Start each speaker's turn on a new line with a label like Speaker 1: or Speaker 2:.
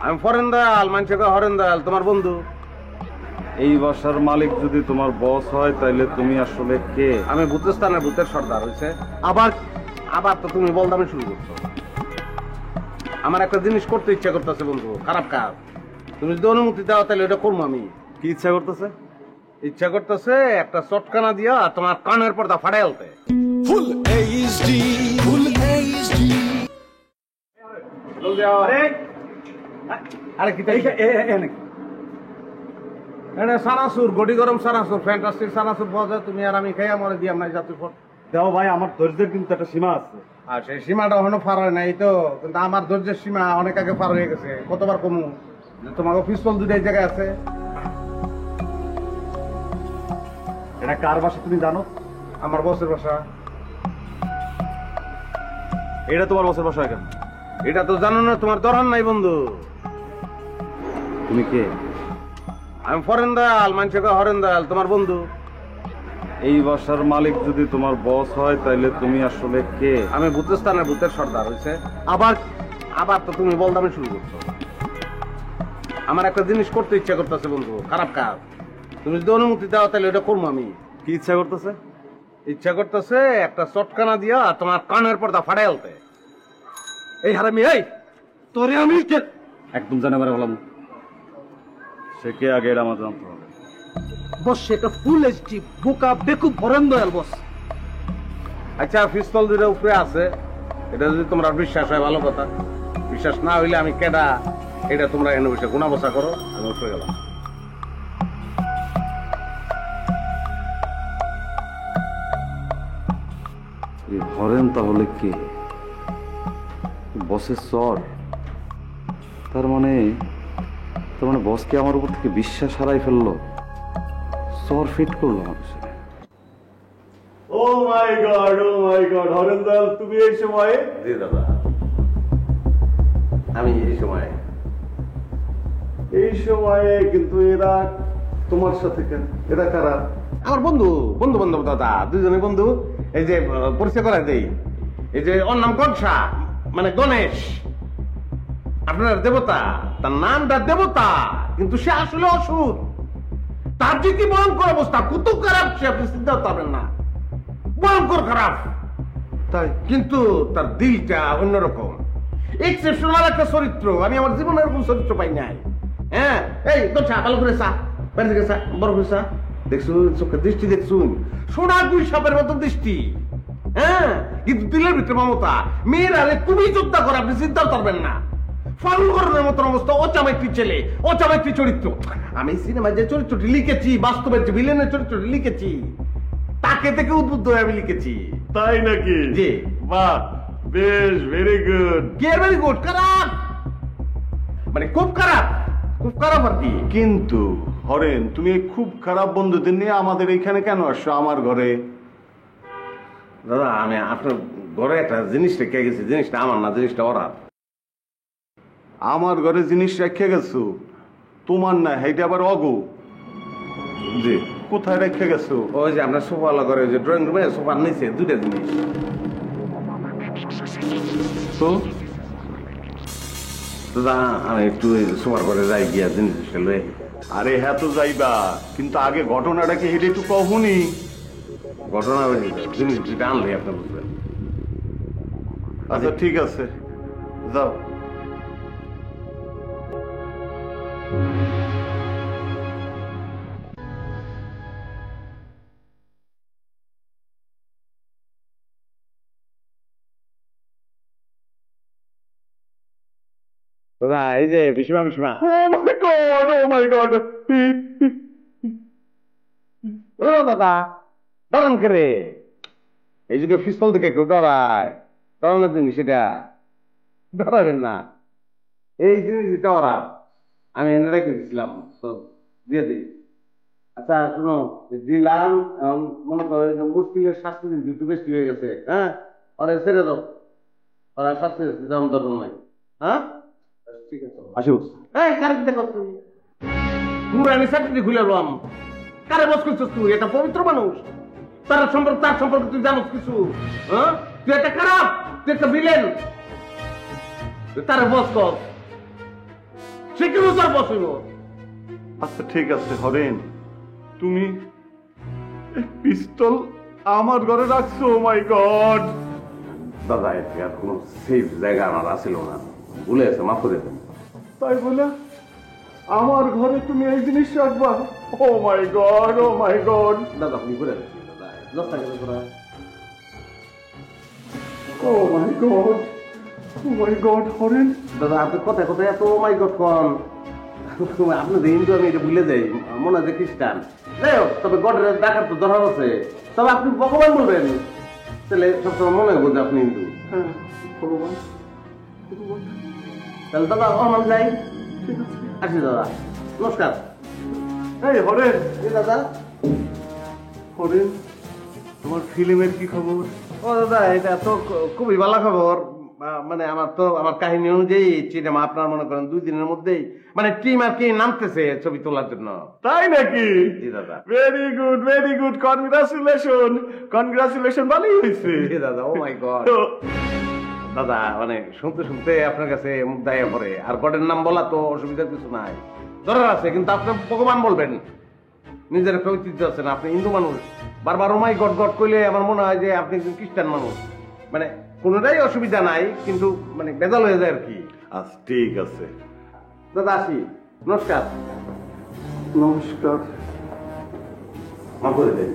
Speaker 1: আমি ফরেন দয়াল, মানুষের হরেন দয়াল, তোমার বন্ধু।
Speaker 2: এই বাসার মালিক যদি তোমার বস হয় তাহলে তুমি আসলে কে?
Speaker 1: আমি ভূতস্থানের ভূতের সর্দার হয়েছে। আবার আবার তো তুমি বলদামে শুরু করছো। আমার একটা জিনিস করতে ইচ্ছা করতেছে বন্ধু, খারাপ কাজ। তুমি যদি অনুমতি দাও তাহলে এটা করবো আমি।
Speaker 2: কি ইচ্ছা করতেছে?
Speaker 1: ইচ্ছা করতেছে একটা চটকানা দিয়া তোমার কানের পর্দা ফাটাই আলতে।
Speaker 3: Full HD, full HD.
Speaker 1: আরে কি তাই এটা সারাসুর গডি গরম সারাসুর ফ্যান্টাস্টিক সারাসুর পাওয়া যায়। তুমি আর আমি খাইয়া মরে দিয়াম নাই যাতে পর
Speaker 2: দেও ভাই, আমার ধৈর্যের কিন্তু একটা সীমা আছে।
Speaker 1: আর সেই সীমাটা এখনো পার হয় নাই তো, কিন্তু আমার ধৈর্যের সীমা অনেক আগে পার হয়ে গেছে। কতবার কমু যে তোমার পিস্তল দুটাই জায়গায় আছে।
Speaker 2: এটা কার বাসা তুমি জানো?
Speaker 1: আমার বসের বাসা।
Speaker 2: এটা তোমার বসের বাসা কেন?
Speaker 1: এটা তো জানো না, তোমার দরকার নাই বন্ধু।
Speaker 2: তুমি কে?
Speaker 1: আমি ফরেন দয়াল, মানুষের হরেন দয়াল, তোমার বন্ধু।
Speaker 2: এই বাসার মালিক যদি তোমার বস হয় তাহলে তুমি আসলে কে?
Speaker 1: আমি ভূতস্থানের ভূতের সর্দার হয়েছে। আবার আবার তো তুমি বলদামে শুরু করছো। আমার একটা জিনিস করতে ইচ্ছা করতেছে বন্ধু, খারাপ কাজ। তুমি যদি অনুমতি দাও তাহলে এটা করবো আমি।
Speaker 2: কি ইচ্ছা করতেছে?
Speaker 1: ইচ্ছা করতেছে একটা চটকানা দিয়া তোমার কানের পর্দা ফাটাই আলতে। এই হারামি, এই তোরে আমি
Speaker 2: একদম জানে পারে বললাম সে কে আগে এটা আমার জানতে হবে।
Speaker 4: বস সেটা ফুল এইচডি বোকা বেকুব হরেন দয়াল বস।
Speaker 1: আচ্ছা পিস্তল দুটো উপরে আছে, এটা যদি তোমরা বিশ্বাস হয় ভালো কথা। বিশ্বাস না হইলে আমি কেডা এটা তোমরা এনে বসে গুণা বসা করো, আমি উঠে গেলাম।
Speaker 2: হরেন তাহলে কে? বসের চর? তার মানে বসকে আমার উপর থেকে বিশ্বাস হারাই ফেললো, চর ফিট করলো মানুষের। ও মাই গড, ও মাই গড, হরেন দয়াল তুমি এই সময়ে?
Speaker 1: জি দাদা, আমি এই সময়ে
Speaker 2: কিন্তু এরা তোমার সাথে কেন? এরা কারা?
Speaker 1: আমার বন্ধু বন্ধু বান্ধব দাদা, দুজনে বন্ধু। এই যে পরিচয় করা দেই, এই যে ওর নাম কনসা, মানে গণেশ, আপনার দেবতা। তার নামটা দেবতা, কিন্তু সে আসলে অসুর। তার যে কি ভয়ঙ্কর অবস্থা, কত খারাপ সে, আপনি চিন্তা পারবেন না। ভয়ঙ্কর খারাপ
Speaker 2: তাই?
Speaker 1: কিন্তু তার দিলটা অন্যরকম, এক্সেপশনাল একটা চরিত্র। আমি আমার জীবনে এরকম চরিত্র পাই নাই। হ্যাঁ, এই কনসা ভালো করে চা, বাইরে থেকে চা, বড় করে চা। দেখছুন চোখের দৃষ্টি, দেখছুন সোনা দুই সাপের মতো দৃষ্টি। হ্যাঁ, কিন্তু দিলের ভিতরে মমতা। মেয়েরা খুবই যোদ্ধা করে, আপনি চিন্তাও করবেন না। ফারুকরের মতন অবস্থা, অচামেকটি ছেলে, অচামেকটি চরিত্র। আমি সিনেমায় যে চরিত্রটি লিখেছি, বাস্তবের যে ভিলেনের চরিত্রটি লিখেছি, তাকে থেকে উদ্বুদ্ধ হয়ে আমি লিখেছি।
Speaker 2: তাই নাকি?
Speaker 1: জি।
Speaker 2: বাহ, বেশ, ভেরি গুড।
Speaker 1: Very good. খারাপ মানে খুব খারাপ, খুব খারাপ আর কি।
Speaker 2: কিন্তু হরেন, তুমি খুব খারাপ বন্ধুদের নিয়ে আমাদের এখানে কেন আসছো, আমার ঘরে?
Speaker 1: দাদা, আমি আপনার ঘরে একটা জিনিস রেখে গেছি। জিনিসটা আমার না, জিনিসটা ওরা।
Speaker 2: আমার ঘরে জিনিস রেখে গেছো? তোমার না, এইটা আবার অগো। জি, কোথায় রেখে গেছো?
Speaker 1: ওই যে আপনার সোফা ঘরে, যে ড্রয়িং রুমে সোফার নিচে দুইটা জিনিস।
Speaker 2: তো
Speaker 1: দাদা, আমি একটু সোফার ঘরে যাই, গিয়া জিনিস লয়ে।
Speaker 2: আরে হ্যাঁ তো যাইবা, কিন্তু আগে ঘটনাটা কি হেঁটে একটু কহুনি?
Speaker 1: ঘটনা জিনিস দুইটা আনলে আপনার বুঝবেন।
Speaker 2: আচ্ছা ঠিক আছে, যাও।
Speaker 1: দাদা, এই যে পিসিমা পিসিমা। ও দাদা, দাঁড়ান করে। এই যুগে পিস্তল থেকে কেউ ডরায়? ডরানোর জিনিস এটা, ডরাবেন না। এই জিনিসটা ওরা আমি এনে রেখে দিয়েছিলাম, দিয়ে দিই। আচ্ছা শুনো, দিলাম, মনে করো মুশকিলের শাস্তি দিন, একটু বেশি হয়ে গেছে। হ্যাঁ, ওরা ছেড়ে দাও, ওরা শাস্তি যেমন দরকার নয়। হ্যাঁ ঠিক আছে,
Speaker 2: আসো।
Speaker 1: এই কারে দিতে করছিস তুই? পুরানি সার্টিফিকেট খুলে এলাম। কারে বস করছিস তুই? এটা পবিত্র মানুষ, তার সম্পর্কে তুই জানোস কিছু? হ্যাঁ, তুই একটা খারাপ, তুই একটা ভিলেন, তার বস কর। সে কি তার বসিব।
Speaker 2: আচ্ছা ঠিক আছে হরেন, তুমি পিস্তল আমার ঘরে রাখছো? ও মাই গড!
Speaker 1: দাদা এতে আর কোনো সেফ জায়গা আমার আসিল না, ভুলে গেছে, মাফ করে দেন।
Speaker 2: তাই বলে আমার ঘরে তুমি এই জিনিস রাখবা? ও মাই গড, ও মাই গড!
Speaker 1: দাদা আপনি ভুলে গেছেন দাদা, 10 টাকা করে।
Speaker 2: ও মাই গড, ও মাই গড! হরেন,
Speaker 1: দাদা আপনি কোথায় কোথায় এত মাই গড কন, আপনি দেখেন তো আমি এটা ভুলে যাই, মনে হয় যে খ্রিস্টান। যাই হোক, তবে গডের ডাকার তো দরকার আছে, তবে আপনি ভগবান বলবেন, তাহলে সবসময় মনে হবো যে আপনি হিন্দু।
Speaker 2: হ্যাঁ ভগবান।
Speaker 1: তাহলে দাদা অমান যাই।
Speaker 2: ঠিক আছে।
Speaker 1: আসি দাদা, নমস্কার।
Speaker 2: এই হরেন,
Speaker 1: এই দাদা।
Speaker 2: হরেন, তোমার ফিল্মের কি খবর?
Speaker 1: ও দাদা এটা তো খুবই ভালো খবর। মানে আমার কাহিনী অনুযায়ী সিনেমা আপনার মনে করেন 2 দিনের মধ্যেই মানে টিম আর কি নামতেছে ছবি তোলার জন্য।
Speaker 2: তাই নাকি?
Speaker 1: জি দাদা।
Speaker 2: Very good, very good, congratulation, congratulation, ভালোই হয়েছে।
Speaker 1: জি দাদা, ও মাই গড। দাদা মানে শুনতে শুনতে আপনার কাছে মুখ দায়া পড়ে, আর গডের নাম বলা তো অসুবিধার কিছু নাই, দরকার আছে, কিন্তু আপনি ভগবান বলবেন, নিজের একটা ঐতিহ্য আছে না, আপনি হিন্দু মানুষ, বারবার ও মাই গড গড কইলে আমার মনে হয় যে আপনি একজন খ্রিস্টান মানুষ, মানে কোনোটাই অসুবিধা নাই, কিন্তু মানে বেজাল হয়ে যায় আর কি।
Speaker 2: আচ্ছা ঠিক আছে
Speaker 1: দাদা আসি, নমস্কার।
Speaker 2: নমস্কার।
Speaker 1: মাফ করে দেন।